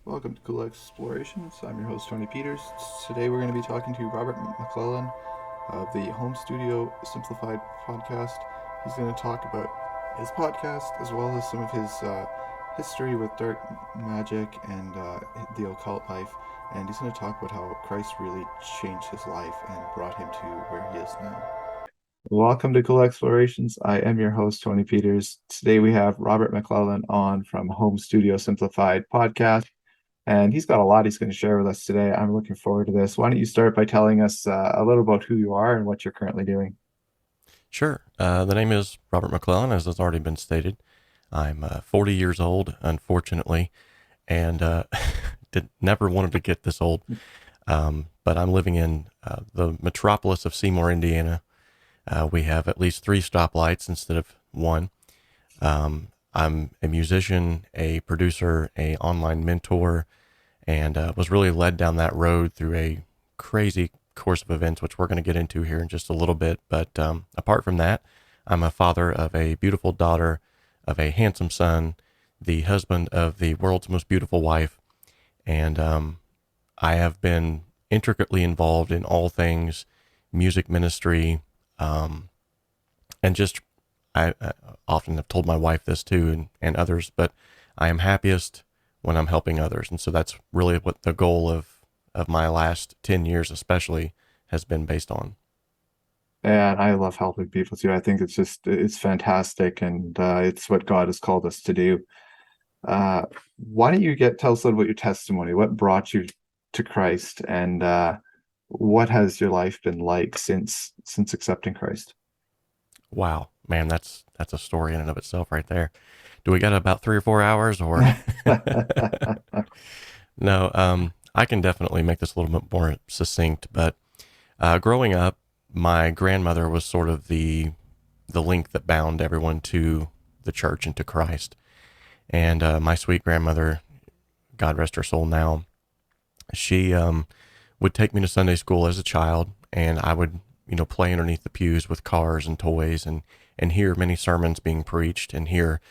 Welcome to Cool Explorations. I'm your host, Tony Peters. Today we're going to be talking to Robert McClellan of the Home Studio Simplified podcast. He's going to talk about his podcast as well as some of his history with dark magic and the occult life. And he's going to talk about how Christ really changed his life and brought him to where he is now. Welcome to Cool Explorations. I am your host, Tony Peters. Today we have Robert McClellan on from Home Studio Simplified podcast, and he's got a lot he's going to share with us today. I'm looking forward to this. Why don't you start by telling us a little about who you are and what you're currently doing? Sure. The name is Robert McClellan, as has already been stated. I'm 40 years old, unfortunately, and never wanted to get this old. But I'm living in the metropolis of Seymour, Indiana. We have at least 3 stoplights instead of one. I'm a musician, a producer, a online mentor, and was really led down that road through a crazy course of events, which we're going to get into here in just a little bit. But apart from that, I'm a father of a beautiful daughter, of a handsome son, the husband of the world's most beautiful wife, and I have been intricately involved in all things music ministry, and just I often have told my wife this too, and others, but I am happiest when I'm helping others. And so that's really what the goal of my last 10 years, especially, has been based on. And I love helping people too. I think it's fantastic, and it's what God has called us to do. Uh, why don't you tell us a little about your testimony? What brought you to Christ, and what has your life been like since accepting Christ? Wow, man, that's a story in and of itself right there. Do we got about 3 or 4 hours or? No, I can definitely make this a little bit more succinct, but growing up, my grandmother was sort of the link that bound everyone to the church and to Christ. And my sweet grandmother, God rest her soul now, she would take me to Sunday school as a child, and I would, play underneath the pews with cars and toys, and hear many sermons being preached, and hear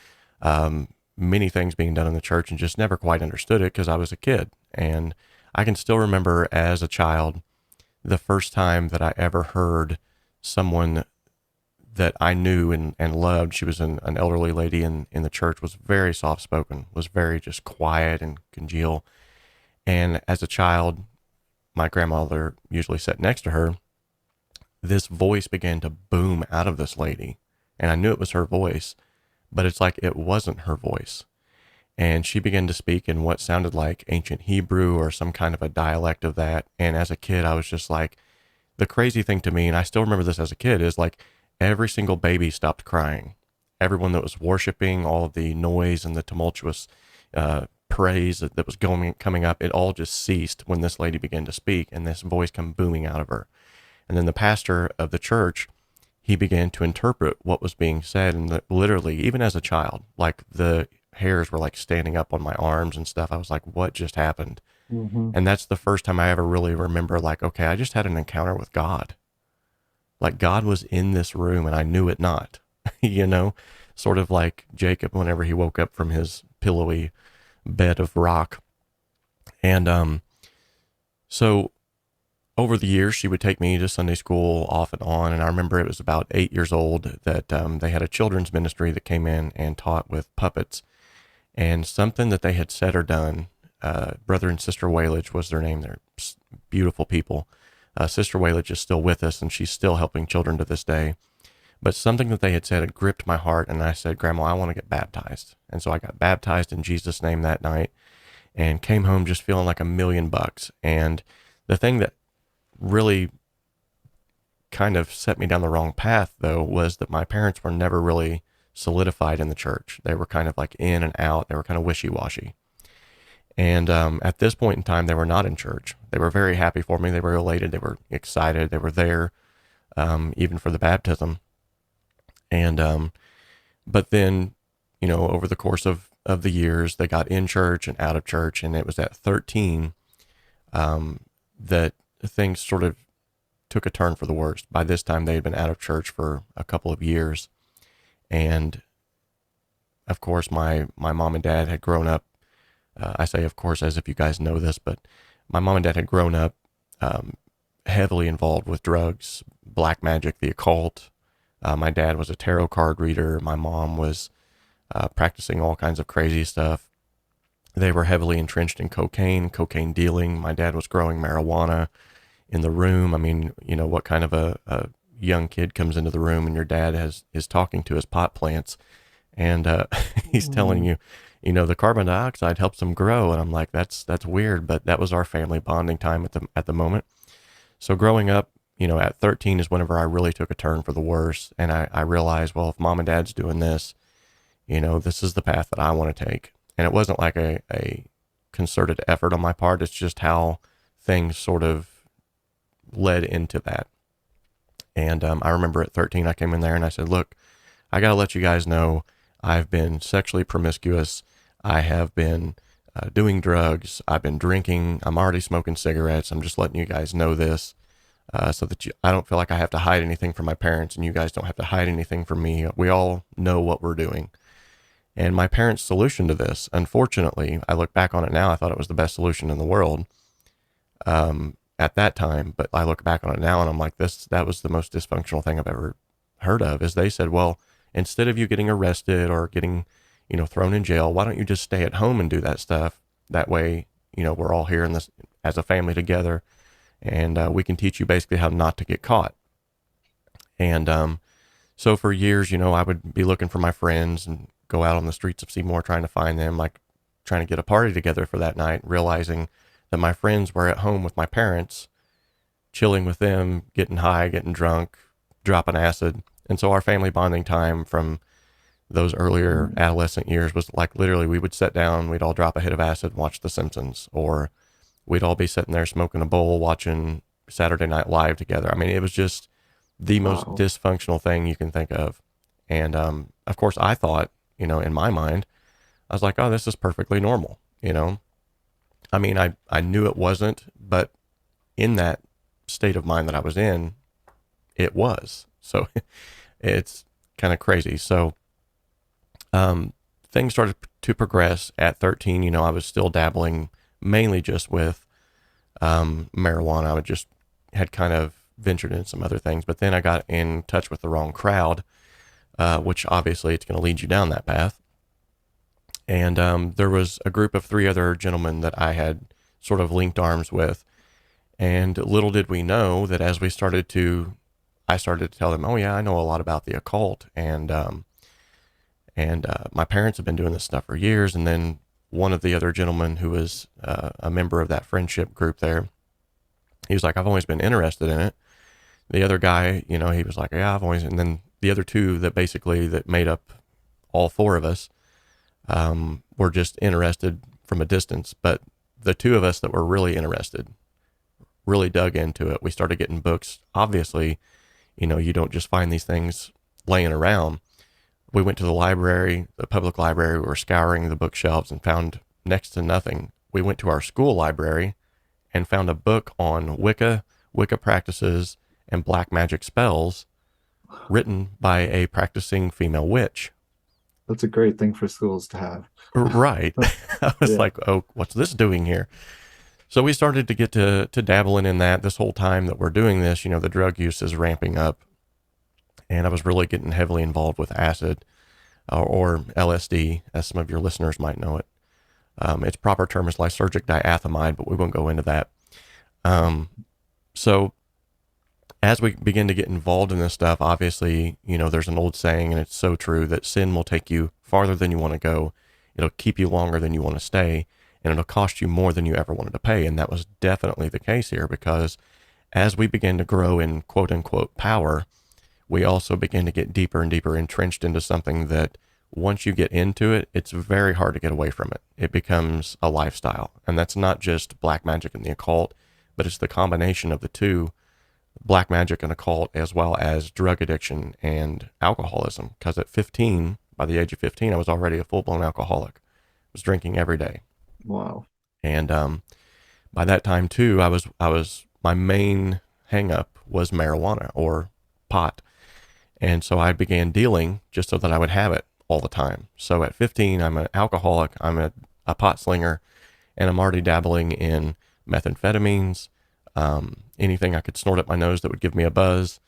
many things being done in the church, and just never quite understood it because I was a kid. And I can still remember as a child the first time that I ever heard someone that I knew and loved. She was an elderly lady in the church, was very soft spoken, was very just quiet and congeal. And as a child, my grandmother usually sat next to her. This voice began to boom out of this lady. And I knew it was her voice, but it's like it wasn't her voice. And she began to speak in what sounded like ancient Hebrew or some kind of a dialect of that. And as a kid, I was just like, the crazy thing to me, and I still remember this as a kid, is like every single baby stopped crying. Everyone that was worshiping, all of the noise and the tumultuous praise that was coming up, it all just ceased when this lady began to speak and this voice come booming out of her. And then the pastor of the church, he began to interpret what was being said, and literally, even as a child, like the hairs were like standing up on my arms and stuff. I was like, what just happened? Hmm. And that's the first time I ever really remember, like, okay, I just had an encounter with God. Like God was in this room and I knew it not, you know, sort of like Jacob whenever he woke up from his pillowy bed of rock. And so over the years, she would take me to Sunday school off and on. And I remember it was about 8 years old that they had a children's ministry that came in and taught with puppets. And something that they had said or done, Brother and Sister Whalage was their name. They're beautiful people. Sister Whalage is still with us, and she's still helping children to this day. But something that they had said had gripped my heart, and I said, Grandma, I want to get baptized. And so I got baptized in Jesus' name that night and came home just feeling like $1,000,000. And the thing that really kind of set me down the wrong path, though, was that my parents were never really solidified in the church. They were kind of like in and out. They were kind of wishy-washy. And at this point in time, they were not in church. They were very happy for me. They were elated. They were excited. They were there, even for the baptism. And but then, over the course of the years, they got in church and out of church. And it was at 13 that things sort of took a turn for the worst. By this time, they had been out of church for a couple of years. And of course, my mom and dad had grown up I say, of course, as if you guys know this, but my mom and dad had grown up um, heavily involved with drugs, black magic, the occult. My dad was a tarot card reader. My mom was practicing all kinds of crazy stuff. They were heavily entrenched in cocaine dealing. My dad was growing marijuana in the room. I mean, what kind of a young kid comes into the room and your dad is talking to his pot plants, and he's telling Mm. you, the carbon dioxide helps them grow. And I'm like, that's weird, but that was our family bonding time at the moment. So growing up, at 13 is whenever I really took a turn for the worse, and I realized, well, if mom and dad's doing this, this is the path that I want to take. And it wasn't like a concerted effort on my part. It's just how things sort of led into that. And I remember at 13, I came in there and I said, look, I got to let you guys know I've been sexually promiscuous. I have been doing drugs. I've been drinking. I'm already smoking cigarettes. I'm just letting you guys know this so that I don't feel like I have to hide anything from my parents, and you guys don't have to hide anything from me. We all know what we're doing. And my parents' solution to this, unfortunately, I look back on it now, I thought it was the best solution in the world at that time. But I look back on it now and I'm like, that was the most dysfunctional thing I've ever heard of. Is they said, well, instead of you getting arrested or getting, thrown in jail, why don't you just stay at home and do that stuff? That way, we're all here in this as a family together, and we can teach you basically how not to get caught. And so for years, I would be looking for my friends and go out on the streets of Seymour trying to find them, like trying to get a party together for that night, realizing that my friends were at home with my parents, chilling with them, getting high, getting drunk, dropping acid. And so our family bonding time from those earlier adolescent years was like literally we would sit down, we'd all drop a hit of acid and watch The Simpsons, or we'd all be sitting there smoking a bowl watching Saturday Night Live together. I mean, it was just the most Wow. dysfunctional thing you can think of. And of course, I thought, in my mind, I was like, oh, this is perfectly normal. I mean, I knew it wasn't, but in that state of mind that I was in, it was. So it's kind of crazy. So things started to progress at 13. I was still dabbling mainly just with marijuana. I would just had kind of ventured in some other things, but then I got in touch with the wrong crowd, which obviously it's going to lead you down that path. And there was a group of three other gentlemen that I had sort of linked arms with. And little did we know that as I started to tell them, oh yeah, I know a lot about the occult. And my parents have been doing this stuff for years. And then one of the other gentlemen who was a member of that friendship group there, he was like, I've always been interested in it. The other guy, he was like, yeah, I've always, and then the other two that made up all four of us, were just interested from a distance. But the two of us that were really interested really dug into it. We started getting books. Obviously, you don't just find these things laying around. We went to the library, the public library. We were scouring the bookshelves and found next to nothing. We went to our school library and found a book on Wicca practices, and black magic spells written by a practicing female witch. That's a great thing for schools to have. Right. I was Yeah. like, oh, what's this doing here? So we started to get to dabbling in that. This whole time that we're doing this, the drug use is ramping up. And I was really getting heavily involved with acid, or LSD, as some of your listeners might know it. Its proper term is lysergic diathomide, but we won't go into that. So as we begin to get involved in this stuff, obviously, there's an old saying, and it's so true, that sin will take you farther than you want to go. It'll keep you longer than you want to stay, and it'll cost you more than you ever wanted to pay. And that was definitely the case here, because as we begin to grow in quote unquote power, we also begin to get deeper and deeper entrenched into something that once you get into it, it's very hard to get away from it. It becomes a lifestyle. And that's not just black magic and the occult, but it's the combination of the two, black magic and occult, as well as drug addiction and alcoholism. Because at 15, by the age of 15, I was already a full-blown alcoholic. I was drinking every day. Wow. And by that time too, my main hang up was marijuana or pot. And so I began dealing just so that I would have it all the time. So at 15, I'm an alcoholic. I'm a a pot slinger, and I'm already dabbling in methamphetamines, anything I could snort up my nose that would give me a buzz.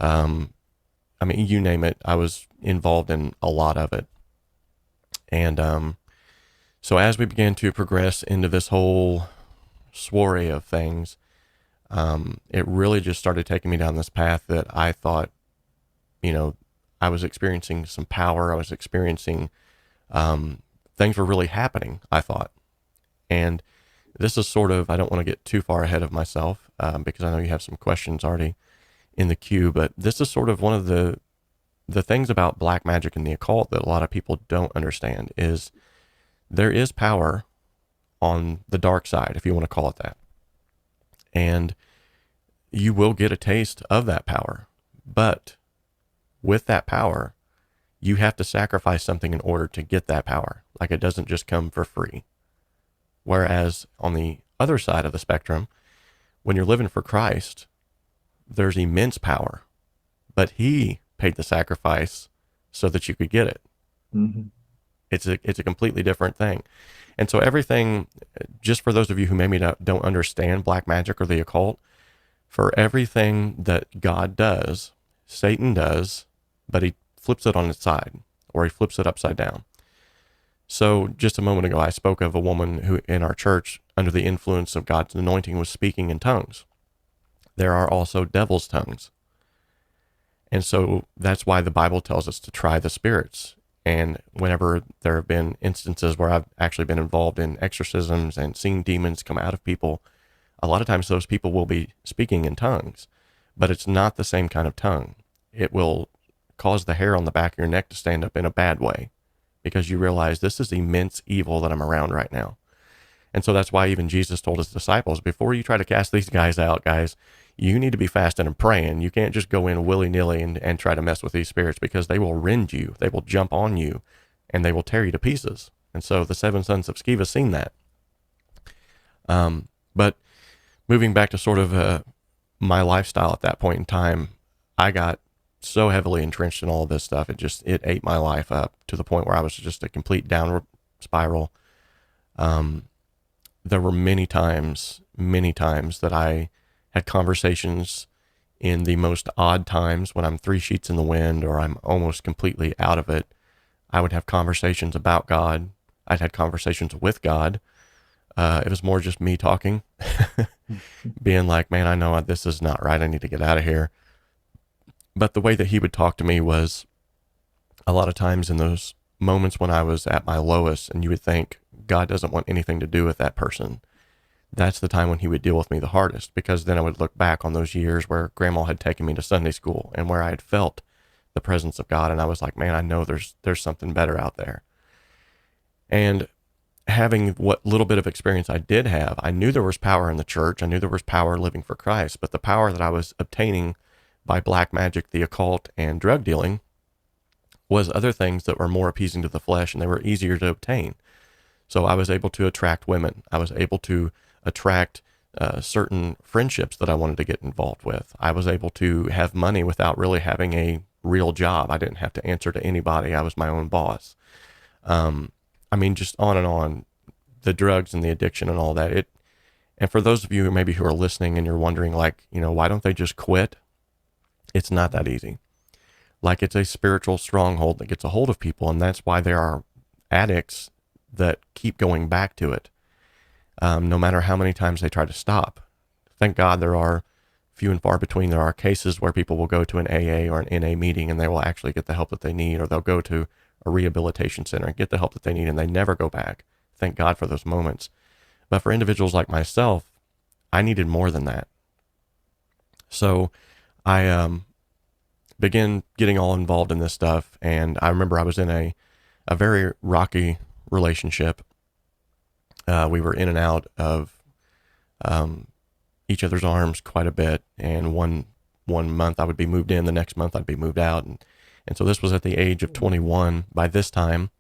I mean, you name it, I was involved in a lot of it. And so as we began to progress into this whole soiree of things, it really just started taking me down this path that I thought, I was experiencing some power. I was experiencing, things were really happening, I thought. And this is sort of, I don't want to get too far ahead of myself, because I know you have some questions already in the queue, but this is sort of one of the things about black magic and the occult that a lot of people don't understand is there is power on the dark side, if you want to call it that. And you will get a taste of that power. But with that power, you have to sacrifice something in order to get that power. Like, it doesn't just come for free. Whereas on the other side of the spectrum, when you're living for Christ, there's immense power, but he paid the sacrifice so that you could get it. Mm-hmm. It's a completely different thing. And so everything, just for those of you who maybe don't understand black magic or the occult, for everything that God does, Satan does, but he flips it on its side, or he flips it upside down. So just a moment ago, I spoke of a woman who in our church, under the influence of God's anointing, was speaking in tongues. There are also devil's tongues. And so that's why the Bible tells us to try the spirits. And whenever there have been instances where I've actually been involved in exorcisms and seen demons come out of people, a lot of times those people will be speaking in tongues, but it's not the same kind of tongue. It will cause the hair on the back of your neck to stand up in a bad way, because you realize this is immense evil that I'm around right now. And so that's why even Jesus told his disciples, before you try to cast these guys out, guys, you need to be fasting and praying. You can't just go in willy-nilly and try to mess with these spirits, because they will rend you, they will jump on you, and they will tear you to pieces. And so the 7 sons of Sceva seen that. But moving back to sort of my lifestyle at that point in time, I got so heavily entrenched in all of this stuff. It ate my life up to the point where I was just a complete downward spiral. There were many times that I had conversations in the most odd times when I'm 3 sheets in the wind or I'm almost completely out of it. I would have conversations about God. I'd had conversations with God. It was more just me talking, being like, man, I know this is not right. I need to get out of here. But the way that he would talk to me was a lot of times in those moments when I was at my lowest and you would think God doesn't want anything to do with that person. That's the time when he would deal with me the hardest, because then I would look back on those years where grandma had taken me to Sunday school and where I had felt the presence of God. And I was like, man, I know there's something better out there. And having what little bit of experience I did have, I knew there was power in the church. I knew there was power living for Christ, but the power that I was obtaining by black magic, the occult, and drug dealing was other things that were more appeasing to the flesh and they were easier to obtain. So I was able to attract women. I was able to attract certain friendships that I wanted to get involved with. I was able to have money without really having a real job. I didn't have to answer to anybody. I was my own boss. I mean, just on and on, the drugs and the addiction and all that. And for those of you who are listening and you're wondering, like, why don't they just quit? It's not that easy. Like, it's a spiritual stronghold that gets a hold of people, and that's why there are addicts that keep going back to it, no matter how many times they try to stop. Thank God there are few and far between. There are cases where people will go to an AA or an NA meeting and they will actually get the help that they need, or they'll go to a rehabilitation center and get the help that they need, and they never go back. Thank God for those moments. But for individuals like myself, I needed more than that. So I began getting all involved in this stuff, and I remember I was in a very rocky relationship. We were in and out of each other's arms quite a bit, and one month I would be moved in, the next month I'd be moved out, and so this was at the age of 21. By this time,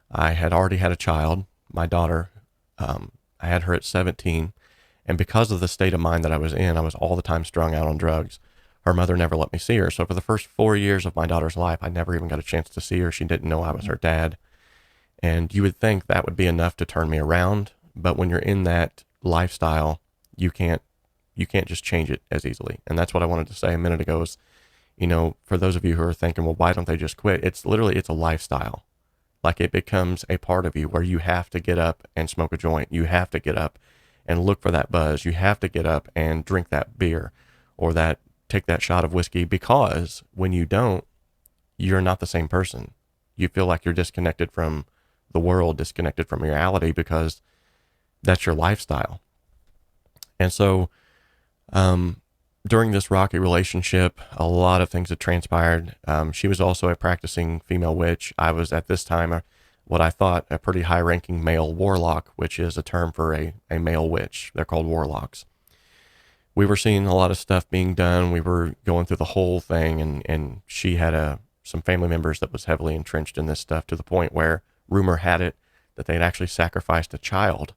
I had already had a child, my daughter. I had her at 17, and because of the state of mind that I was in, I was all the time strung out on drugs. Her mother never let me see her, so for the first 4 years of my daughter's life, I never even got a chance to see her. She didn't know I was her dad. And you would think that would be enough to turn me around, but when you're in that lifestyle, you can't just change it as easily. And that's what I wanted to say a minute ago is, for those of you who are thinking, well, why don't they just quit? It's a lifestyle. Like it becomes a part of you where you have to get up and smoke a joint. You have to get up and look for that buzz. You have to get up and drink that beer or take that shot of whiskey, because when you don't, you're not the same person. You feel like you're disconnected from the world, disconnected from reality, because that's your lifestyle. And so, during this rocky relationship, a lot of things had transpired. She was also a practicing female witch. I was at this time what I thought a pretty high-ranking male warlock, which is a term for a male witch. They're called warlocks. We were seeing a lot of stuff being done. We were going through the whole thing, and she had some family members that was heavily entrenched in this stuff, to the point where rumor had it that they'd actually sacrificed a child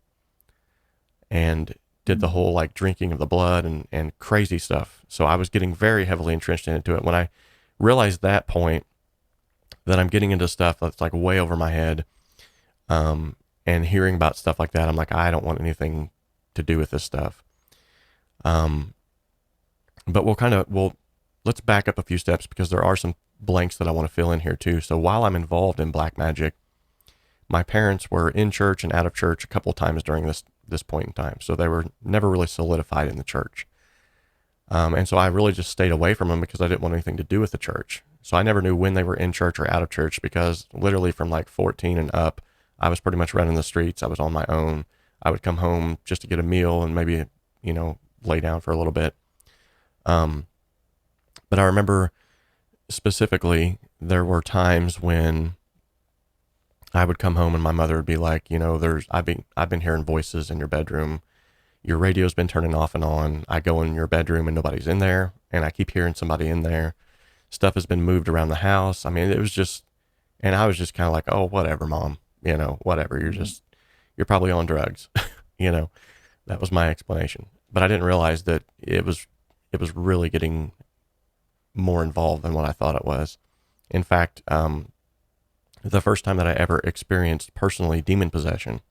and did the whole like drinking of the blood and crazy stuff. So I was getting very heavily entrenched into it. When I realized that point, that I'm getting into stuff that's like way over my head, and hearing about stuff like that, I'm like, I don't want anything to do with this stuff. But let's back up a few steps, because there are some blanks that I want to fill in here too. So while I'm involved in black magic, my parents were in church and out of church a couple of times during this point in time. So they were never really solidified in the church. And so I really just stayed away from them because I didn't want anything to do with the church. So I never knew when they were in church or out of church, because literally from like 14 and up, I was pretty much running the streets. I was on my own. I would come home just to get a meal and maybe, lay down for a little bit. But I remember specifically, there were times when I would come home and my mother would be like, I've been hearing voices in your bedroom. Your radio's been turning off and on. I go in your bedroom and nobody's in there, and I keep hearing somebody in there. Stuff has been moved around the house. I mean, it was just, and I was just kind of like, oh, whatever, Mom, whatever. You're probably on drugs. That was my explanation. But I didn't realize that it was really getting more involved than what I thought it was. In fact, the first time that I ever experienced personally demon possession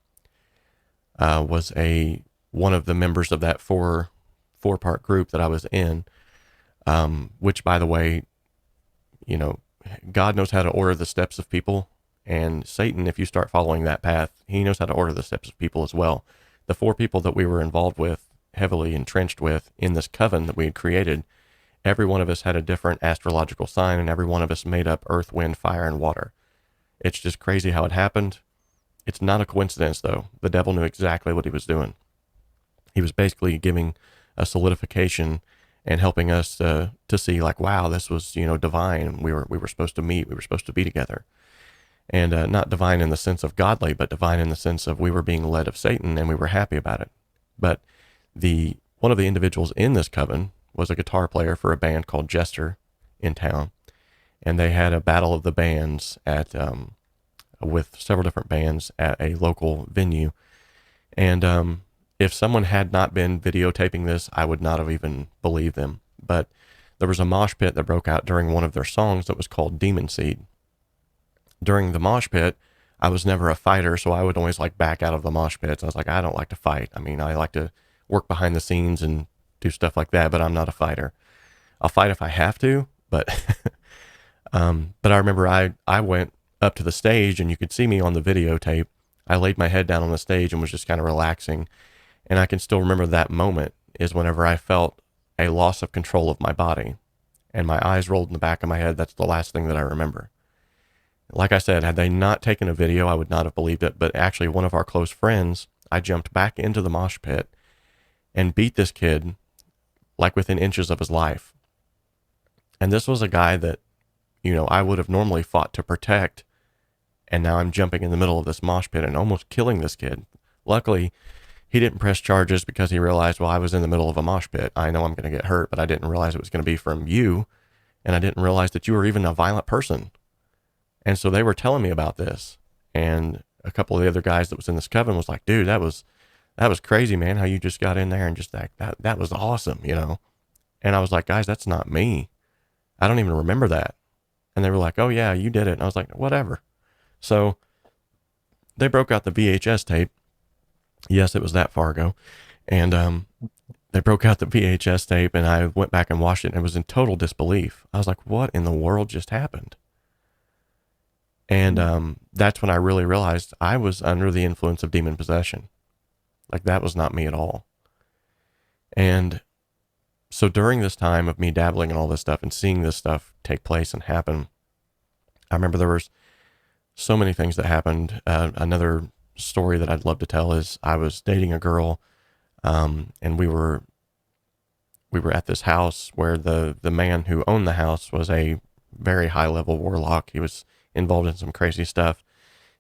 was one of the members of that four-part group that I was in, which, by the way, God knows how to order the steps of people, and Satan, if you start following that path, he knows how to order the steps of people as well. The 4 people that we were involved with, heavily entrenched with in this coven that we had created, every one of us had a different astrological sign, and every one of us made up earth, wind, fire, and water. It's just crazy how it happened. It's not a coincidence, though. The devil knew exactly what he was doing. He was basically giving a solidification and helping us to see like, wow, this was, divine. We were supposed to meet. We were supposed to be together. And not divine in the sense of godly, but divine in the sense of we were being led of Satan, and we were happy about it. But one of the individuals in this coven was a guitar player for a band called Jester in town. And they had a battle of the bands with several different bands at a local venue. And if someone had not been videotaping this, I would not have even believed them. But there was a mosh pit that broke out during one of their songs that was called Demon Seed. During the mosh pit, I was never a fighter, so I would always like back out of the mosh pits. I was like, I don't like to fight. I mean, I like to work behind the scenes and do stuff like that, but I'm not a fighter. I'll fight if I have to, but but I remember I went up to the stage, and you could see me on the videotape. I laid my head down on the stage and was just kind of relaxing. And I can still remember that moment is whenever I felt a loss of control of my body and my eyes rolled in the back of my head. That's the last thing that I remember. Like I said, had they not taken a video, I would not have believed it. But actually, one of our close friends, I jumped back into the mosh pit and beat this kid like within inches of his life. And this was a guy that, I would have normally fought to protect. And now I'm jumping in the middle of this mosh pit and almost killing this kid. Luckily, he didn't press charges because he realized, well, I was in the middle of a mosh pit. I know I'm going to get hurt, but I didn't realize it was going to be from you. And I didn't realize that you were even a violent person. And so they were telling me about this. And a couple of the other guys that was in this coven was like, dude, that was crazy, man, how you just got in there and just that was awesome, And I was like, guys, that's not me. I don't even remember that. And they were like, oh yeah, you did it. And I was like, whatever. So they broke out the VHS tape. Yes, it was that far ago. And they broke out the VHS tape, and I went back and watched it, and it was in total disbelief. I was like, what in the world just happened? And that's when I really realized I was under the influence of demon possession. Like, that was not me at all. And so during this time of me dabbling in all this stuff and seeing this stuff take place and happen, I remember there was so many things that happened. Another story that I'd love to tell is I was dating a girl, and we were at this house where the man who owned the house was a very high level warlock. He was involved in some crazy stuff.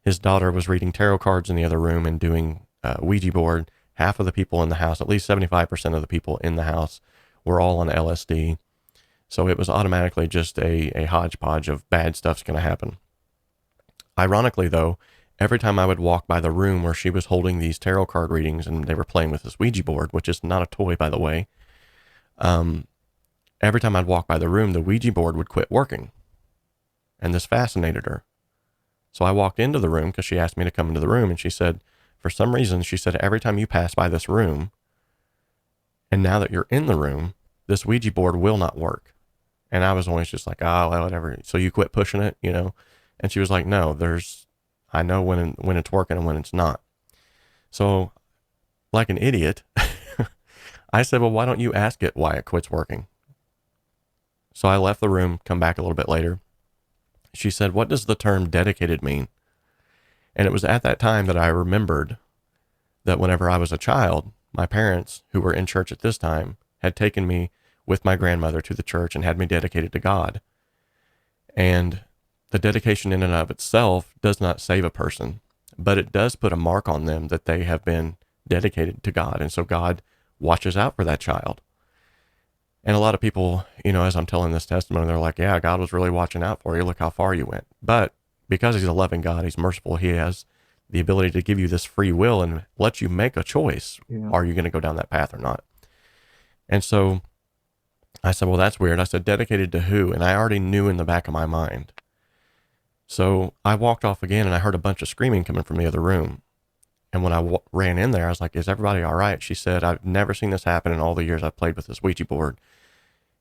His daughter was reading tarot cards in the other room and doing Ouija board. Half of the people in the house, at least 75% of the people in the house, were all on LSD. So it was automatically just a hodgepodge of bad stuff's going to happen. Ironically, though, every time I would walk by the room where she was holding these tarot card readings and they were playing with this Ouija board, which is not a toy, by the way, every time I'd walk by the room, the Ouija board would quit working. And this fascinated her. So I walked into the room because she asked me to come into the room, and she said, for some reason, she said, every time you pass by this room, and now that you're in the room, this Ouija board will not work. And I was always just like, oh, well, whatever. So you quit pushing it, you know? And she was like, no, I know when it's working and when it's not. So like an idiot, I said, well, why don't you ask it why it quits working? So I left the room, come back a little bit later. She said, what does the term dedicated mean? And it was at that time that I remembered that whenever I was a child, my parents, who were in church at this time, had taken me with my grandmother to the church and had me dedicated to God. And the dedication in and of itself does not save a person, but it does put a mark on them that they have been dedicated to God. And so God watches out for that child. And a lot of people, you know, as I'm telling this testimony, they're like, yeah, God was really watching out for you. Look how far you went. But because he's a loving God, he's merciful. He has the ability to give you this free will and let you make a choice. Yeah. Are you going to go down that path or not? And so I said, well, that's weird. I said, dedicated to who? And I already knew in the back of my mind. So I walked off again, and I heard a bunch of screaming coming from the other room. And when I ran in there, I was like, is everybody all right? She said, I've never seen this happen in all the years I've played with this Ouija board.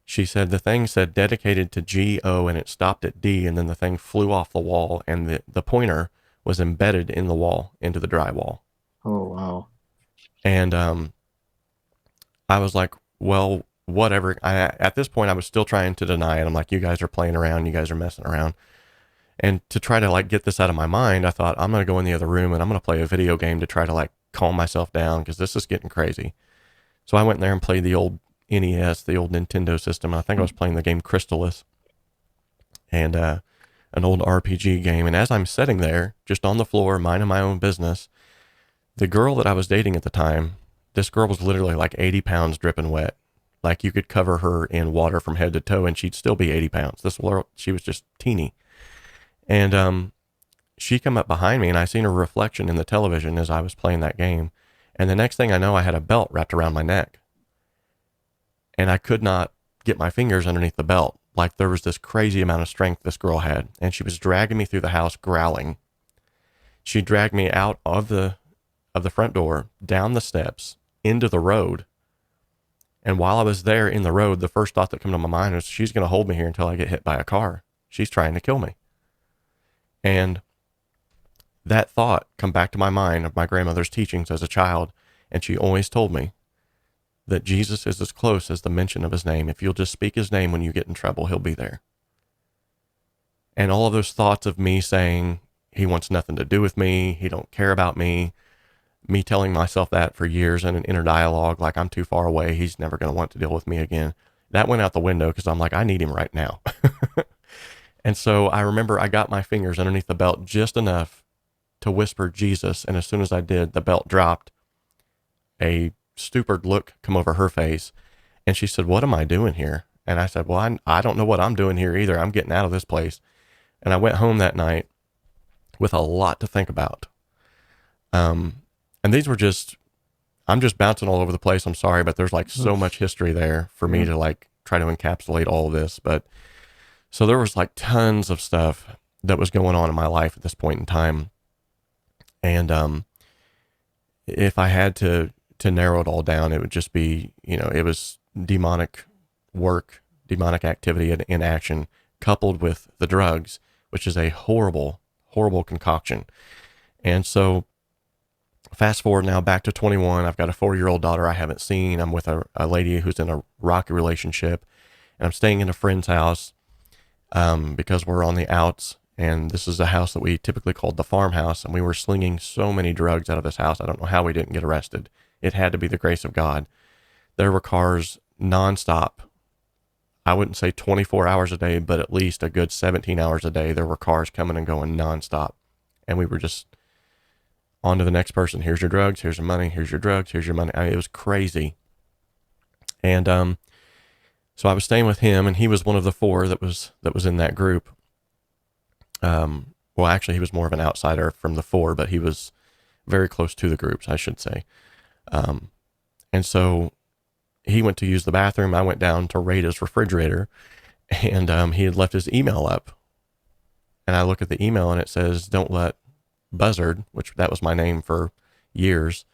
She said the thing said dedicated to G-O, and it stopped at D, and then the thing flew off the wall, and the pointer was embedded in the wall, into the drywall. Oh, wow. And I was like, well, whatever. At this point, I was still trying to deny it. I'm like, you guys are playing around. You guys are messing around. And to try to like get this out of my mind, I thought, I'm going to go in the other room and I'm going to play a video game to try to like calm myself down because this is getting crazy. So I went in there and played the old NES, the old Nintendo system. I think I was playing the game Crystalis, and an old RPG game. And as I'm sitting there, just on the floor, minding my own business, the girl that I was dating at the time, this girl was literally like 80 pounds dripping wet. Like you could cover her in water from head to toe and she'd still be 80 pounds. She was just teeny. And she come up behind me, and I seen her reflection in the television as I was playing that game. And the next thing I know, I had a belt wrapped around my neck. And I could not get my fingers underneath the belt. Like there was this crazy amount of strength this girl had. And she was dragging me through the house growling. She dragged me out of the front door, down the steps, into the road. And while I was there in the road, the first thought that came to my mind was, she's going to hold me here until I get hit by a car. She's trying to kill me. And that thought come back to my mind of my grandmother's teachings as a child. And she always told me that Jesus is as close as the mention of his name. If you'll just speak his name when you get in trouble, he'll be there. And all of those thoughts of me saying he wants nothing to do with me, he don't care about me telling myself that for years in an inner dialogue, like I'm too far away, he's never going to want to deal with me again. That went out the window because I'm like, I need him right now. And so I remember I got my fingers underneath the belt just enough to whisper Jesus. And as soon as I did, the belt dropped. A stupid look come over her face. And she said, what am I doing here? And I said, well, I don't know what I'm doing here either. I'm getting out of this place. And I went home that night with a lot to think about. And these were I'm just bouncing all over the place. I'm sorry, but there's like so much history there for me to like try to encapsulate all of this. But so there was like tons of stuff that was going on in my life at this point in time. And if I had to narrow it all down, it would just be, it was demonic work, demonic activity in action, coupled with the drugs, which is a horrible, horrible concoction. And so fast forward now back to 21. I've got a 4-year-old daughter I haven't seen. I'm with a lady who's in a rocky relationship, and I'm staying in a friend's house because we're on the outs. And this is a house that we typically called the farmhouse. And we were slinging so many drugs out of this house. I don't know how we didn't get arrested. It had to be the grace of God. There were cars nonstop. I wouldn't say 24 hours a day, but at least a good 17 hours a day. There were cars coming and going nonstop. And we were just on to the next person. Here's your drugs. Here's your money. Here's your drugs. Here's your money. I mean, it was crazy. And so I was staying with him, and he was one of the 4 that was in that group. Well, actually, he was more of an outsider from the 4, but he was very close to the groups, I should say. And so he went to use the bathroom. I went down to raid his refrigerator, and he had left his email up. And I look at the email, and it says, "Don't let Buzzard," which that was my name for years.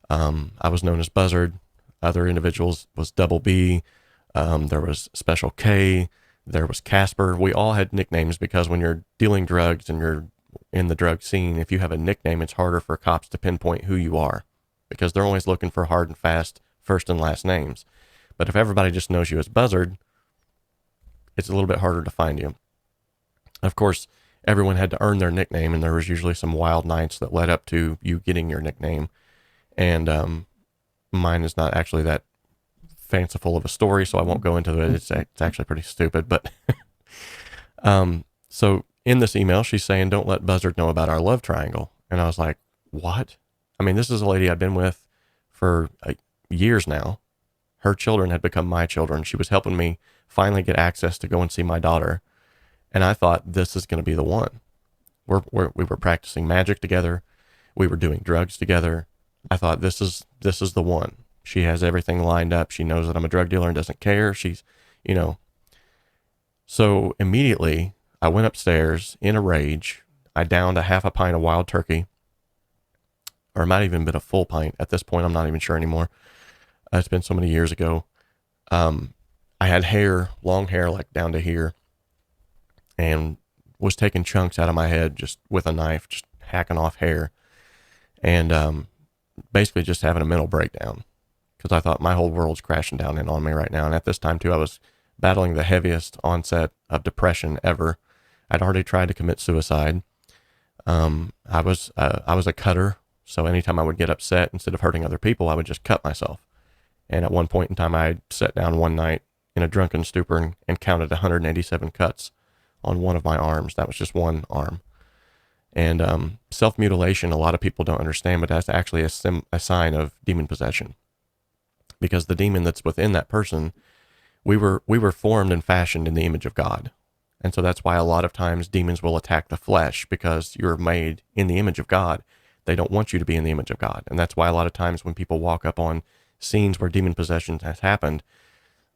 I was known as Buzzard. Other individuals was Double B. There was Special K. There was Casper. We all had nicknames because when you're dealing drugs and you're in the drug scene, if you have a nickname, it's harder for cops to pinpoint who you are because they're always looking for hard and fast first and last names. But if everybody just knows you as Buzzard, it's a little bit harder to find you. Of course, everyone had to earn their nickname, and there was usually some wild nights that led up to you getting your nickname. And mine is not actually that fanciful of a story, so I won't go into it. It's actually pretty stupid, but so in this email, she's saying, "Don't let Buzzard know about our love triangle." And I was like, what? I mean, this is a lady I've been with for years now. Her children had become my children. She was helping me finally get access to go and see my daughter. And I thought, this is going to be the one. We were practicing magic together. We were doing drugs together. I thought, this is the one. She has everything lined up. She knows that I'm a drug dealer and doesn't care. She's, So immediately I went upstairs in a rage. I downed a half a pint of wild turkey, or it might have even been a full pint. At this point, I'm not even sure anymore. It's been so many years ago. I had long hair, like down to here, and was taking chunks out of my head just with a knife, just hacking off hair, and basically just having a mental breakdown. Because I thought my whole world's crashing down in on me right now. And at this time, too, I was battling the heaviest onset of depression ever. I'd already tried to commit suicide. I was a cutter. So anytime I would get upset, instead of hurting other people, I would just cut myself. And at one point in time, I sat down one night in a drunken stupor and counted 187 cuts on one of my arms. That was just one arm. And self-mutilation, a lot of people don't understand, but that's actually a sign of demon possession. Because the demon that's within that person, we were formed and fashioned in the image of God. And so that's why a lot of times demons will attack the flesh, because you're made in the image of God. They don't want you to be in the image of God. And that's why a lot of times when people walk up on scenes where demon possession has happened,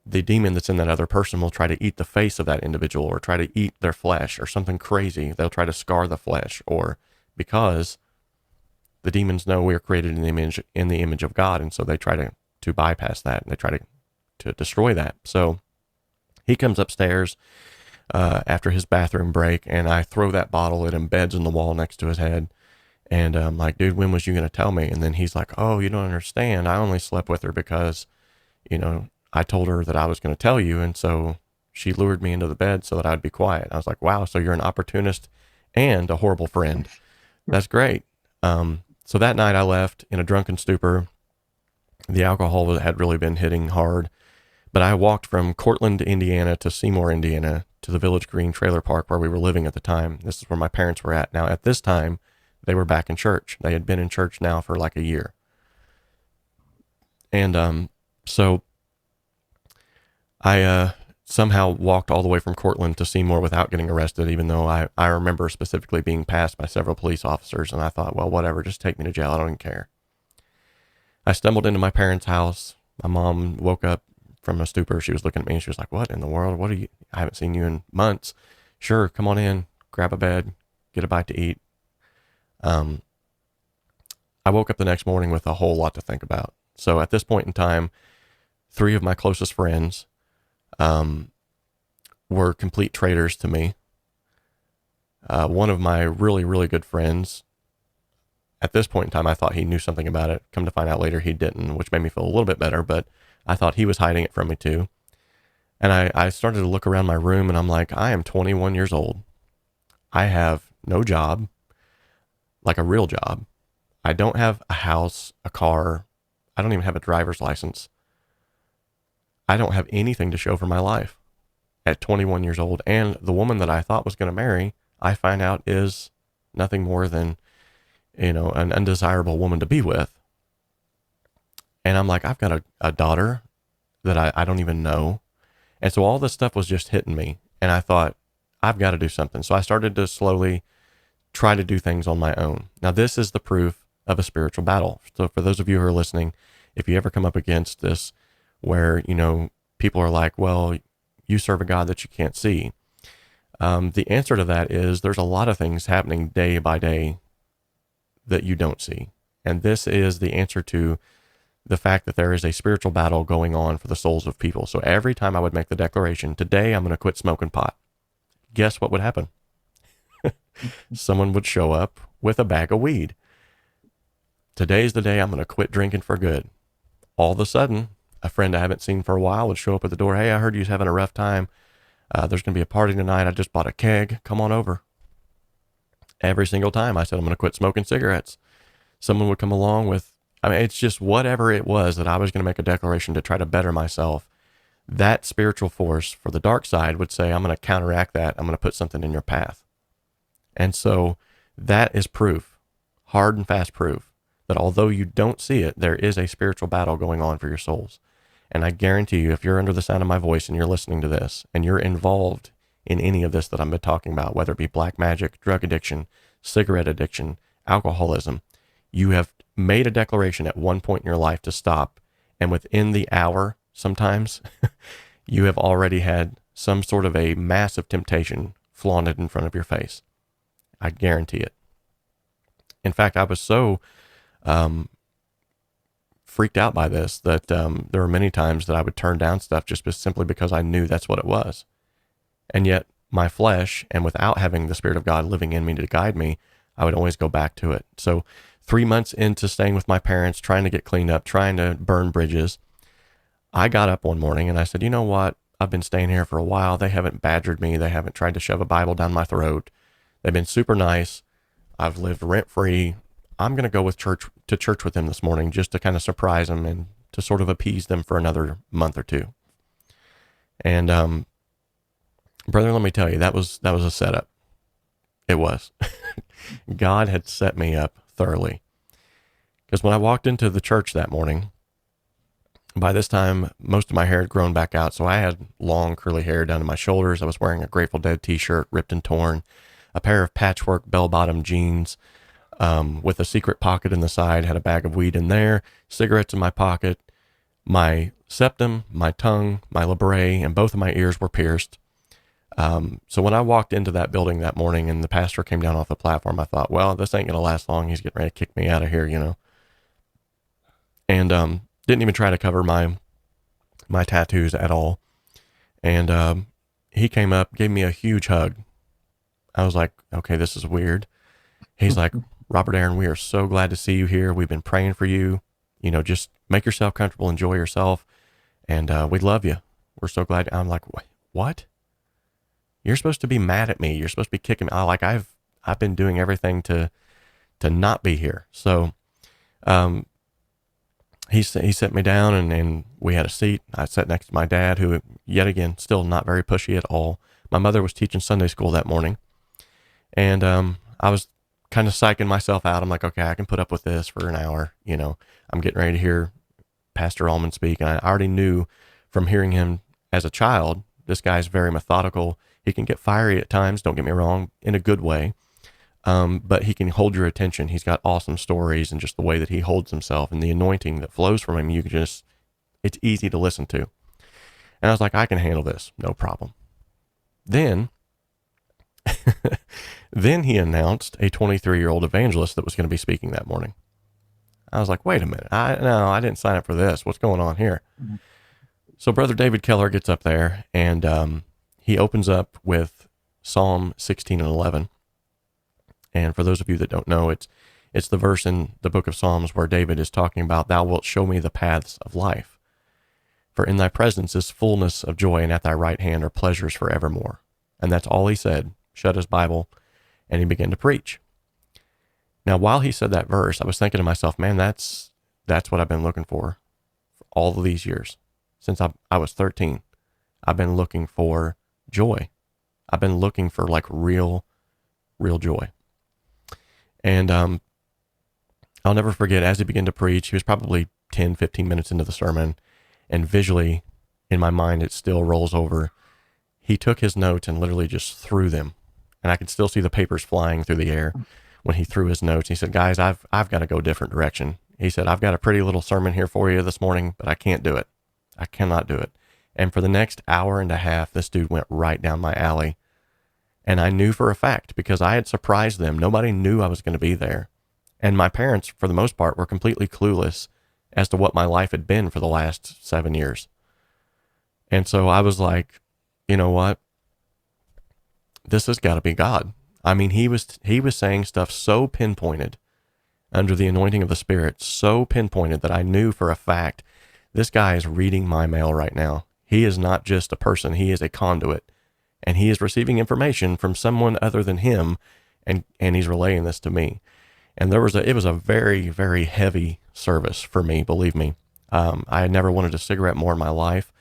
the demon that's in that other person will try to eat the face of that individual, or try to eat their flesh, or something crazy. They'll try to scar the flesh, or because the demons know we are created in the image of God. And so they try to bypass that, and they try to destroy that. So he comes upstairs after his bathroom break, and I throw that bottle. It embeds in the wall next to his head. And I'm like, dude, when was you going to tell me? And then he's like, oh, you don't understand. I only slept with her because, I told her that I was going to tell you. And so she lured me into the bed so that I'd be quiet. I was like, wow, so you're an opportunist and a horrible friend. That's great. So that night I left in a drunken stupor. The alcohol had really been hitting hard, but I walked from Cortland, Indiana to Seymour, Indiana to the Village Green trailer park where we were living at the time. This is where my parents were at. Now, at this time, they were back in church. They had been in church now for like a year. And so I somehow walked all the way from Cortland to Seymour without getting arrested, even though I remember specifically being passed by several police officers. And I thought, well, whatever, just take me to jail. I don't even care. I stumbled into my parents' house. My mom woke up from a stupor. She was looking at me and she was like, what in the world? I haven't seen you in months. Sure, come on in, grab a bed, get a bite to eat. I woke up the next morning with a whole lot to think about. So at this point in time, 3 of my closest friends were complete traitors to me. One of my really, really good friends, at this point in time, I thought he knew something about it. Come to find out later, he didn't, which made me feel a little bit better, but I thought he was hiding it from me too. And I started to look around my room, and I'm like, I am 21 years old. I have no job, like a real job. I don't have a house, a car. I don't even have a driver's license. I don't have anything to show for my life at 21 years old. And the woman that I thought was going to marry, I find out is nothing more than, an undesirable woman to be with. And I'm like, I've got a daughter that I don't even know. And so all this stuff was just hitting me. And I thought, I've got to do something. So I started to slowly try to do things on my own. Now, this is the proof of a spiritual battle. So for those of you who are listening, if you ever come up against this where, people are like, well, you serve a God that you can't see. The answer to that is there's a lot of things happening day by day that you don't see. And this is the answer to the fact that there is a spiritual battle going on for the souls of people. So every time I would make the declaration, today I'm going to quit smoking pot, guess what would happen? Someone would show up with a bag of weed. Today's the day I'm going to quit drinking for good. All of a sudden, a friend I haven't seen for a while would show up at the door. Hey, I heard you're having a rough time. There's going to be a party tonight. I just bought a keg. Come on over. Every single time I said, I'm going to quit smoking cigarettes. Someone would come along with, it's just whatever it was that I was going to make a declaration to try to better myself. That spiritual force for the dark side would say, I'm going to counteract that. I'm going to put something in your path. And so that is proof, hard and fast proof, that although you don't see it, there is a spiritual battle going on for your souls. And I guarantee you, if you're under the sound of my voice and you're listening to this and you're involved in any of this that I've been talking about, whether it be black magic, drug addiction, cigarette addiction, alcoholism, you have made a declaration at one point in your life to stop. And within the hour, sometimes you have already had some sort of a massive temptation flaunted in front of your face. I guarantee it. In fact, I was so freaked out by this that there were many times that I would turn down stuff just simply because I knew that's what it was. And yet my flesh, and without having the Spirit of God living in me to guide me, I would always go back to it. So 3 months into staying with my parents, trying to get cleaned up, trying to burn bridges, I got up one morning and I said, you know what? I've been staying here for a while. They haven't badgered me. They haven't tried to shove a Bible down my throat. They've been super nice. I've lived rent-free. I'm going to go to church with them this morning just to kind of surprise them and to sort of appease them for another month or two. And, brother, let me tell you, that was a setup. It was. God had set me up thoroughly. Because when I walked into the church that morning, by this time, most of my hair had grown back out. So I had long curly hair down to my shoulders. I was wearing a Grateful Dead t-shirt, ripped and torn, a pair of patchwork bell-bottom jeans, with a secret pocket in the side, had a bag of weed in there, cigarettes in my pocket, my septum, my tongue, my labret, and both of my ears were pierced. So when I walked into that building that morning and the pastor came down off the platform, I thought, well, this ain't going to last long. He's getting ready to kick me out of here, And didn't even try to cover my tattoos at all. And he came up, gave me a huge hug. I was like, okay, this is weird. He's like, Robert Aaron, we are so glad to see you here. We've been praying for you. Just make yourself comfortable, enjoy yourself. And we love you. We're so glad. I'm like, what? You're supposed to be mad at me. You're supposed to be kicking me. I've been doing everything to not be here. So he sat me down and we had a seat. I sat next to my dad, who, yet again, still not very pushy at all. My mother was teaching Sunday school that morning. And I was kind of psyching myself out. I'm like, okay, I can put up with this for an hour. I'm getting ready to hear Pastor Allman speak. And I already knew from hearing him as a child, this guy's very methodical. He can get fiery at times, don't get me wrong, in a good way. But he can hold your attention. He's got awesome stories, and just the way that he holds himself and the anointing that flows from him, it's easy to listen to. And I was like, I can handle this, no problem. Then he announced a 23-year-old evangelist that was going to be speaking that morning. I was like, wait a minute. No, I didn't sign up for this. What's going on here? Mhm. So Brother David Keller gets up there and he opens up with Psalm 16 and 11. And for those of you that don't know, it's the verse in the book of Psalms where David is talking about, thou wilt show me the paths of life. For in thy presence is fullness of joy, and at thy right hand are pleasures forevermore. And that's all he said, shut his Bible, and he began to preach. Now, while he said that verse, I was thinking to myself, man, that's what I've been looking for all of these years. Since I was 13, I've been looking for joy. I've been looking for like real joy. And I'll never forget, as he began to preach, he was probably 10, 15 minutes into the sermon, and visually in my mind, it still rolls over. He took his notes and literally just threw them. And I could still see the papers flying through the air when he threw his notes. He said, guys, I've got to go a different direction. He said, I've got a pretty little sermon here for you this morning, but I can't do it. I cannot do it. And for the next hour and a half, this dude went right down my alley. And I knew for a fact, because I had surprised them. Nobody knew I was going to be there. And my parents, for the most part, were completely clueless as to what my life had been for the last 7 years. And so I was like, you know what? This has got to be God. I mean, he was saying stuff so pinpointed under the anointing of the Spirit, so pinpointed that I knew for a fact, this guy is reading my mail right now. He is not just a person. He is a conduit, and he is receiving information from someone other than him. And he's relaying this to me. And it was a very, very heavy service for me, believe me. I had never wanted a cigarette more in my life.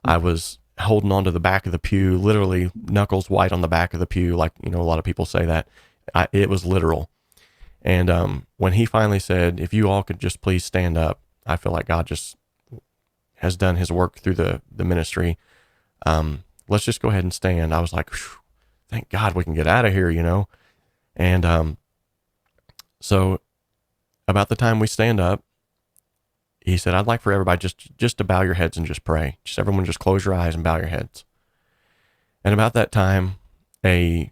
I was holding on to the back of the pew, literally knuckles white on the back of the pew. Like, a lot of people say that. It was literal. And when he finally said, if you all could just please stand up, I feel like God just has done his work through the ministry. Let's just go ahead and stand. I was like, thank God we can get out of here, And so about the time we stand up, he said, I'd like for everybody just to bow your heads and just pray. Just everyone just close your eyes and bow your heads. And about that time, a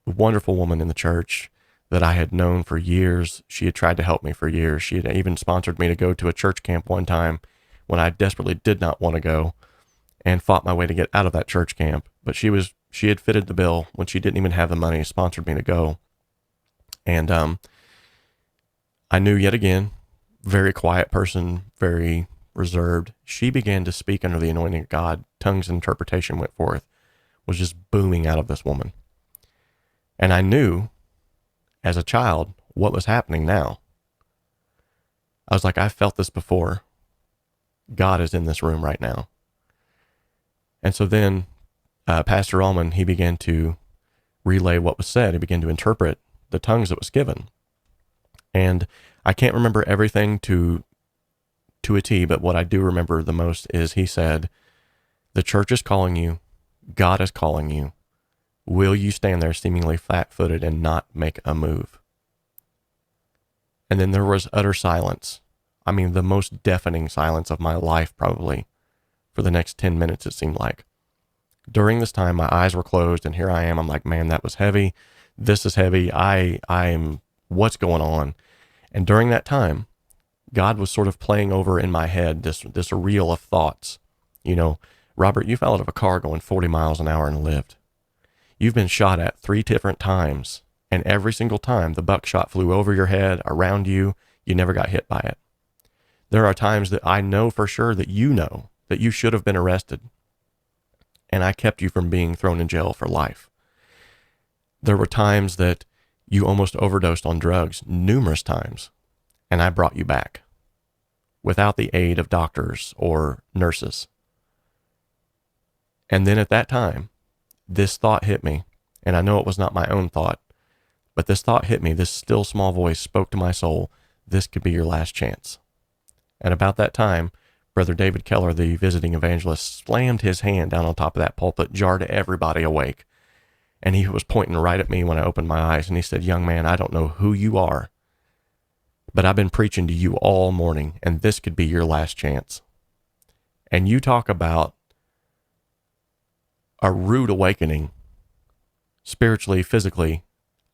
wonderful woman in the church that I had known for years, she had tried to help me for years. She had even sponsored me to go to a church camp one time when I desperately did not want to go, and fought my way to get out of that church camp. But she had fitted the bill when she didn't even have the money, sponsored me to go. And I knew yet again, very quiet person, very reserved. She began to speak under the anointing of God. Tongues and interpretation went forth, was just booming out of this woman. And I knew as a child what was happening now. I was like, I felt this before. God is in this room right now. And so then Pastor Allman, he began to relay what was said. He began to interpret the tongues that was given. And I can't remember everything to a T, but what I do remember the most is he said, the church is calling you. God is calling you. Will you stand there seemingly flat-footed and not make a move? And then there was utter silence. I mean, the most deafening silence of my life, probably, for the next 10 minutes, it seemed like. During this time, my eyes were closed, and here I am. I'm like, man, that was heavy. This is heavy. I'm, what's going on? And during that time, God was sort of playing over in my head this reel of thoughts. Robert, you fell out of a car going 40 miles an hour and lived. You've been shot at 3 different times, and every single time the buckshot flew over your head, around you, you never got hit by it. There are times that I know for sure that you should have been arrested, and I kept you from being thrown in jail for life. There were times that you almost overdosed on drugs, numerous times, and I brought you back without the aid of doctors or nurses. And then at that time, this thought hit me, and I know it was not my own thought, but this thought hit me. This still small voice spoke to my soul. This could be your last chance. And about that time, Brother David Keller, the visiting evangelist, slammed his hand down on top of that pulpit, jarred everybody awake. And he was pointing right at me when I opened my eyes, and he said, young man, I don't know who you are, but I've been preaching to you all morning, and this could be your last chance. And you talk about a rude awakening, spiritually, physically.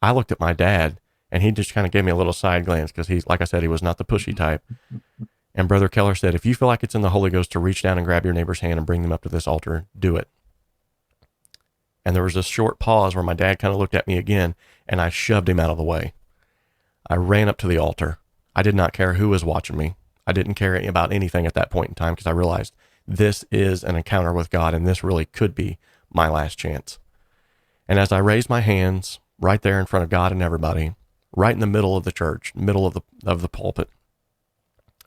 I looked at my dad, And he just kind of gave me a little side glance because he's, like I said, he was not the pushy type. And Brother Keller said, if you feel like it's in the Holy Ghost to reach down and grab your neighbor's hand and bring them up to this altar, do it. And there was this short pause where my dad kind of looked at me again, and I shoved him out of the way. I ran up to the altar. I did not care who was watching me. I didn't care about anything at that point in time because I realized this is an encounter with God, and this really could be my last chance. And as I raised my hands right there in front of God and everybody, right in the middle of the church, middle of the pulpit,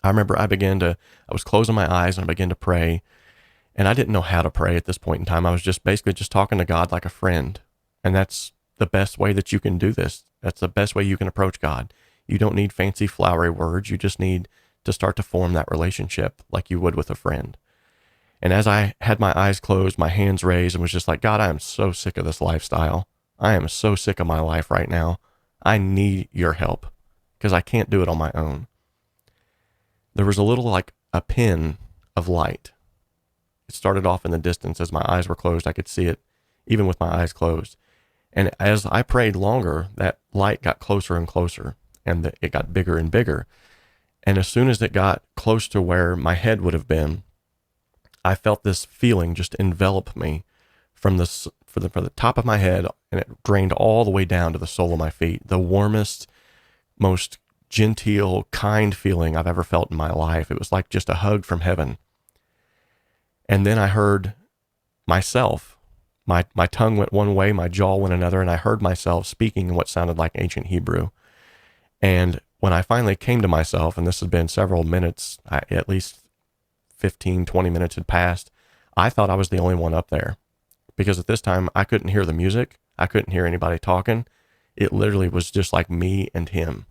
I remember I was closing my eyes and I began to pray. And I didn't know how to pray at this point in time. I was just basically just talking to God like a friend. And that's the best way that you can do this. That's the best way you can approach God. You don't need fancy flowery words. You just need to start to form that relationship like you would with a friend. And as I had my eyes closed, my hands raised, and was just like, God, I am so sick of this lifestyle. I am so sick of my life right now. I need your help because I can't do it on my own. There was a little like a pin of light. It started off in the distance. As my eyes were closed, I could see it even with my eyes closed. And as I prayed longer, that light got closer and closer, and it got bigger and bigger. And as soon as it got close to where my head would have been, I felt this feeling just envelop me from the top of my head, and it drained all the way down to the sole of my feet. The warmest, most genteel, kind feeling I've ever felt in my life. It was like just a hug from heaven. And then I heard myself. My tongue went one way, my jaw went another, and I heard myself speaking in what sounded like ancient Hebrew. And when I finally came to myself, and this had been several minutes, at least 15, 20 minutes had passed, I thought I was the only one up there. Because at this time, I couldn't hear the music. I couldn't hear anybody talking. It literally was just like me and him.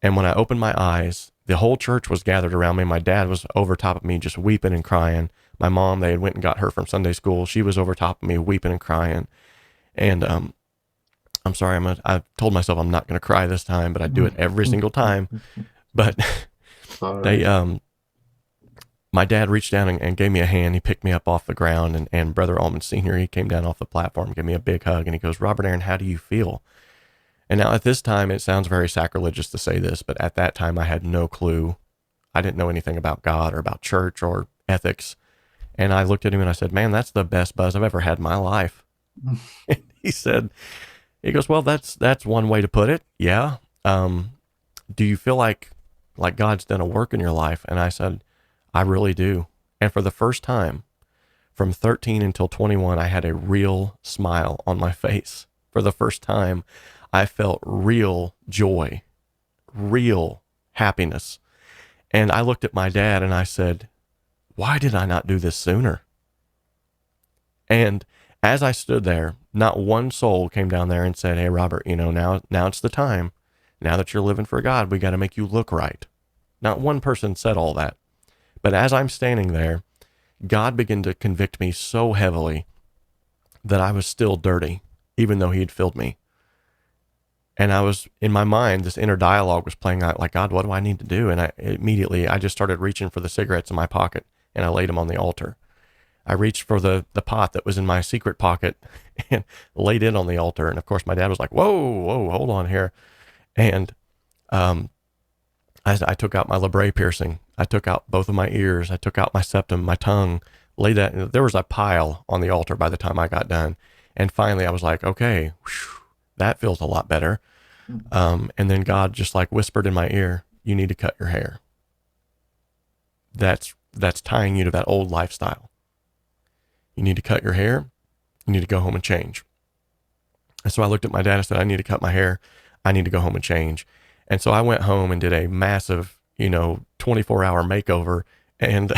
And when I opened my eyes, the whole church was gathered around me. My dad was over top of me just weeping and crying. My mom, they had went and got her from Sunday school. She was over top of me weeping and crying. And I'm sorry, I told myself I'm not going to cry this time, but I do it every single time. But my dad reached down and gave me a hand. He picked me up off the ground, and Brother Allman Sr., he came down off the platform, gave me a big hug, and he goes, Robert Aaron, how do you feel? And now at this time, it sounds very sacrilegious to say this, but at that time I had no clue. I didn't know anything about God or about church or ethics. And I looked at him and I said, man, that's the best buzz I've ever had in my life. And he goes, well, that's one way to put it. Yeah. Do you feel like God's done a work in your life? And I said, I really do. And for the first time from 13 until 21, I had a real smile on my face. For the first time, I felt real joy, real happiness. And I looked at my dad and I said, why did I not do this sooner? And as I stood there, not one soul came down there and said, hey, Robert, now it's the time. Now that you're living for God, we got to make you look right. Not one person said all that. But as I'm standing there, God began to convict me so heavily that I was still dirty, even though he had filled me. And I was, in my mind, this inner dialogue was playing out like, God, what do I need to do? And I just started reaching for the cigarettes in my pocket, and I laid them on the altar. I reached for the pot that was in my secret pocket and laid it on the altar. And of course, my dad was like, whoa, hold on here. And I took out my labret piercing. I took out both of my ears. I took out my septum, my tongue, laid that. There was a pile on the altar by the time I got done. And finally, I was like, okay, whew, that feels a lot better. And then God just like whispered in my ear, you need to cut your hair. That's tying you to that old lifestyle. You need to cut your hair. You need to go home and change. And so I looked at my dad and said, I need to cut my hair. I need to go home and change. And so I went home and did a massive, 24-hour makeover. And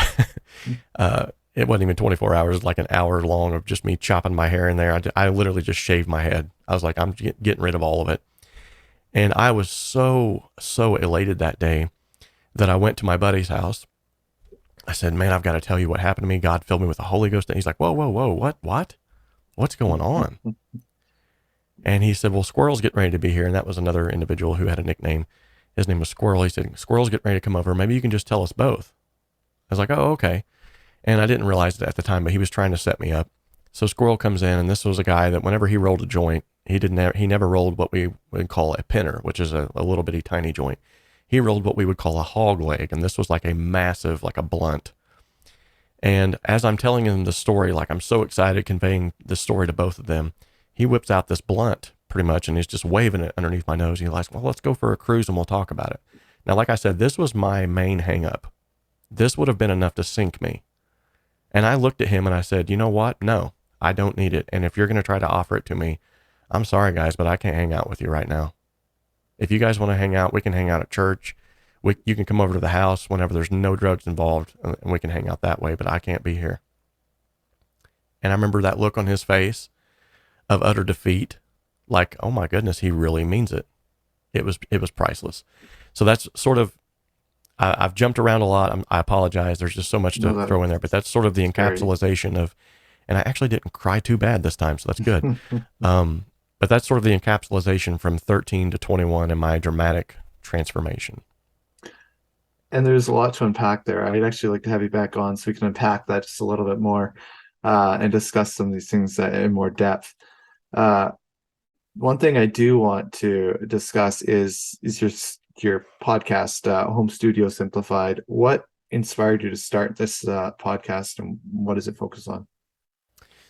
it wasn't even 24 hours, it was like an hour long of just me chopping my hair in there. I literally just shaved my head. I was like, I'm getting rid of all of it. And I was so elated that day that I went to my buddy's house. I said, man, I've got to tell you what happened to me. God filled me with the Holy Ghost. And he's like, whoa, what? What's going on? And he said, well, Squirrel's getting ready to be here. And that was another individual who had a nickname. His name was Squirrel. He said, Squirrel's getting ready to come over. Maybe you can just tell us both. I was like, oh, okay. And I didn't realize it at the time, but he was trying to set me up. So Squirrel comes in, and this was a guy that whenever he rolled a joint, He never rolled what we would call a pinner, which is a little bitty tiny joint. He rolled what we would call a hog leg, and this was like a massive, like a blunt. And as I'm telling him the story, like I'm so excited conveying the story to both of them, he whips out this blunt pretty much, and he's just waving it underneath my nose. He's like, well, let's go for a cruise and we'll talk about it. Now, like I said, this was my main hang up. This would have been enough to sink me. And I looked at him and I said, you know what? No, I don't need it. And if you're going to try to offer it to me, I'm sorry, guys, but I can't hang out with you right now. If you guys want to hang out, we can hang out at church. You can come over to the house whenever there's no drugs involved, and we can hang out that way, but I can't be here. And I remember that look on his face of utter defeat, like, oh my goodness, he really means it. It was priceless. So that's sort of, I've jumped around a lot. I apologize. There's just so much to throw in there, but that's sort of the encapsulation of, and I actually didn't cry too bad this time, so that's good. But that's sort of the encapsulation from 13 to 21 in my dramatic transformation. And there's a lot to unpack there. I'd actually like to have you back on so we can unpack that just a little bit more and discuss some of these things in more depth. One thing I do want to discuss is your podcast, Home Studio Simplified. What inspired you to start this podcast, and what does it focus on?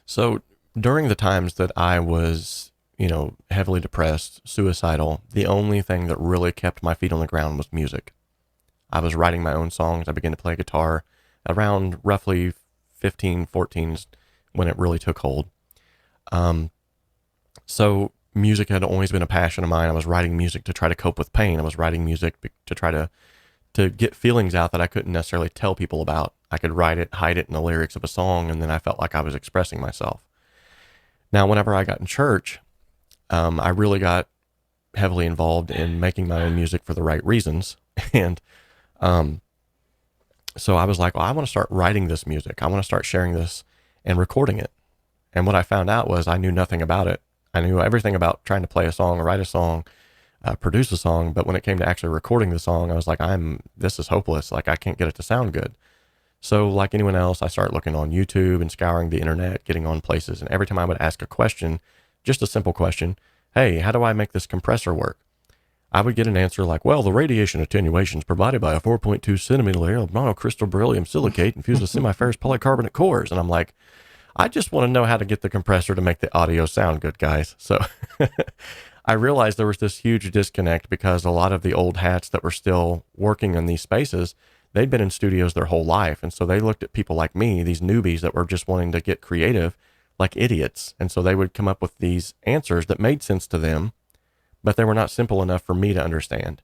So during the times that I was, heavily depressed, suicidal, the only thing that really kept my feet on the ground was music. I was writing my own songs. I began to play guitar around roughly 15, 14 when it really took hold. So music had always been a passion of mine. I was writing music to try to cope with pain. I was writing music to try to get feelings out that I couldn't necessarily tell people about. I could write it, hide it in the lyrics of a song, and then I felt like I was expressing myself. Now, whenever I got in church, I really got heavily involved in making my own music for the right reasons. And so I was like, well, I want to start writing this music. I want to start sharing this and recording it. And what I found out was I knew nothing about it. I knew everything about trying to play a song or write a song, produce a song. But when it came to actually recording the song, I was like, this is hopeless. Like I can't get it to sound good. So like anyone else, I started looking on YouTube and scouring the internet, getting on places. And every time I would ask a question, just a simple question, hey, how do I make this compressor work? I would get an answer like, well, the radiation attenuation is provided by a 4.2 centimeter layer of monocrystal beryllium silicate infused with semi-ferrous polycarbonate cores. And I'm like, I just want to know how to get the compressor to make the audio sound good, guys. So I realized there was this huge disconnect because a lot of the old hats that were still working in these spaces, they'd been in studios their whole life. And so they looked at people like me, these newbies that were just wanting to get creative, like idiots. And so they would come up with these answers that made sense to them, but they were not simple enough for me to understand.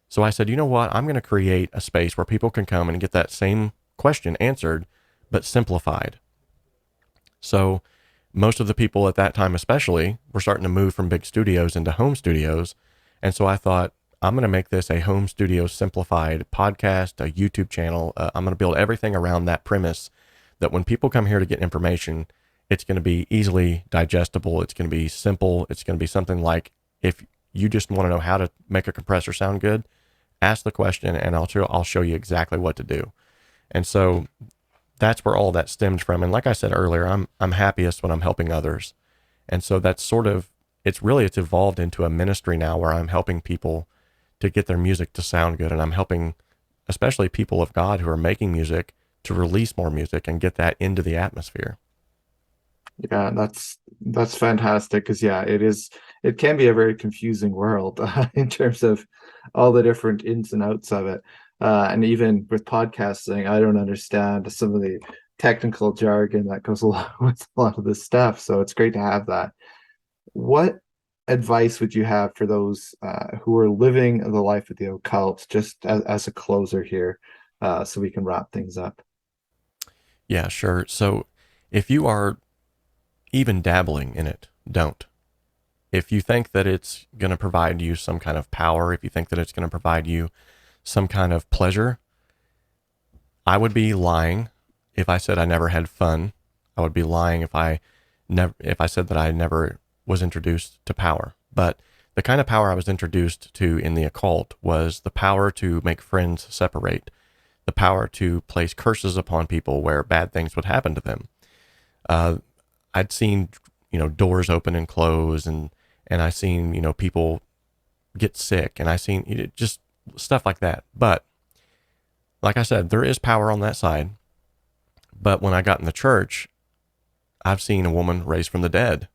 So I said, you know what? I'm going to create a space where people can come and get that same question answered, but simplified. So most of the people at that time, especially, were starting to move from big studios into home studios. And so I thought, I'm going to make this a home studio simplified podcast, a YouTube channel. I'm going to build everything around that premise that when people come here to get information, it's going to be easily digestible. It's going to be simple. It's going to be something like, if you just want to know how to make a compressor sound good, ask the question and I'll show you exactly what to do. And so that's where all that stemmed from. And like I said earlier, I'm happiest when I'm helping others. And so that's sort of, it's evolved into a ministry now where I'm helping people to get their music to sound good. And I'm helping especially people of God who are making music to release more music and get that into the atmosphere. Yeah, that's fantastic because it can be a very confusing world in terms of all the different ins and outs of it. And even with podcasting, I don't understand some of the technical jargon that goes along with a lot of this stuff. So it's great to have that. What advice would you have for those who are living the life of the occult, just as a closer here, so we can wrap things up? Yeah, sure. So if you are even dabbling in it, don't. If you think that it's going to provide you some kind of power, if you think that it's going to provide you some kind of pleasure, I would be lying if I said I never had fun. I would be lying if I said that I never was introduced to power. But the kind of power I was introduced to in the occult was the power to make friends separate, the power to place curses upon people where bad things would happen to them. I'd seen, doors open and close, and and I seen, people get sick, and I seen just stuff like that. But like I said, there is power on that side. But when I got in the church, I've seen a woman raised from the dead.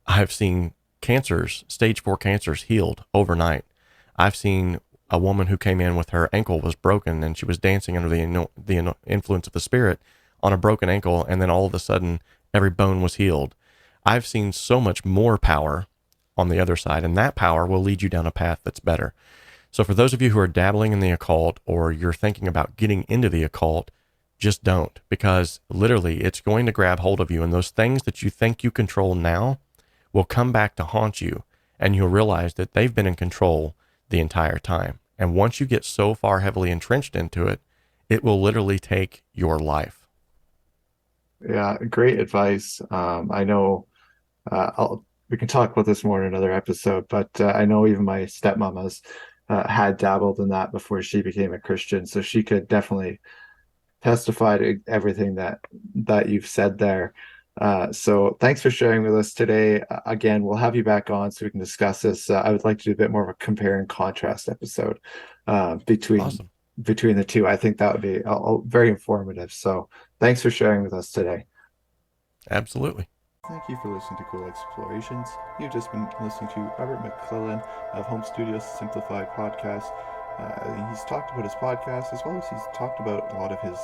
I've seen cancers, stage 4 cancers, healed overnight. I've seen a woman who came in with her ankle was broken, and she was dancing under the influence of the Spirit on a broken ankle, and then all of a sudden every bone was healed. I've seen so much more power on the other side, and that power will lead you down a path that's better. So for those of you who are dabbling in the occult, or you're thinking about getting into the occult, just don't, because literally it's going to grab hold of you, and those things that you think you control now will come back to haunt you, and you'll realize that they've been in control the entire time. And once you get so far heavily entrenched into it, it will literally take your life. Yeah, great advice. I know we can talk about this more in another episode, but I know even my stepmom has had dabbled in that before she became a Christian, so she could definitely testify to everything that you've said there. So thanks for sharing with us today. Again, we'll have you back on so we can discuss this. I would like to do a bit more of a compare and contrast episode between Awesome. the two. I think that would be very informative. So thanks for sharing with us today. Absolutely. Thank you for listening to Cool Explorations. You've just been listening to Robert McClellan of Home Studios Simplified podcast. He's talked about his podcast, as well as he's talked about a lot of his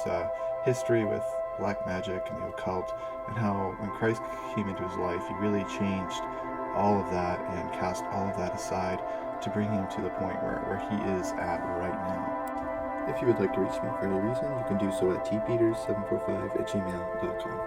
history with black magic and the occult, and how when Christ came into his life, he really changed all of that and cast all of that aside to bring him to the point where he is at right now. If you would like to reach me for any reason, you can do so at tpeters745@gmail.com.